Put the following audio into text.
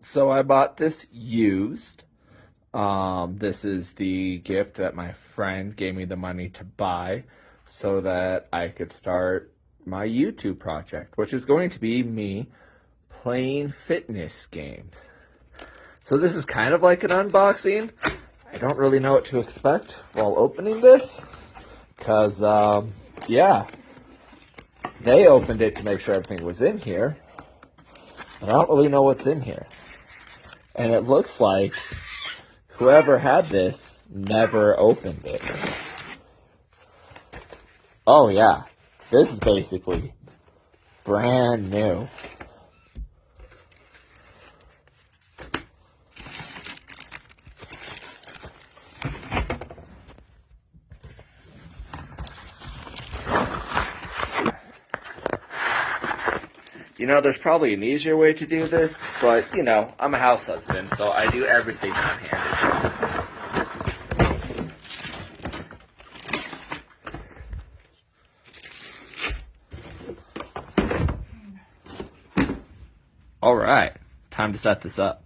So I bought this used. This is the gift that my friend gave me the money to buy so that I could start my YouTube project, which is going to be me playing fitness games. So this is kind of like an unboxing. I don't really know what to expect while opening this because, yeah, they opened it to make sure everything was in here. But I don't really know what's in here. And it looks like whoever had this never opened it. Oh yeah, this is basically brand new. You know, there's probably an easier way to do this, but, you know, I'm a house husband, so I do everything one-handed. All right, time to set this up.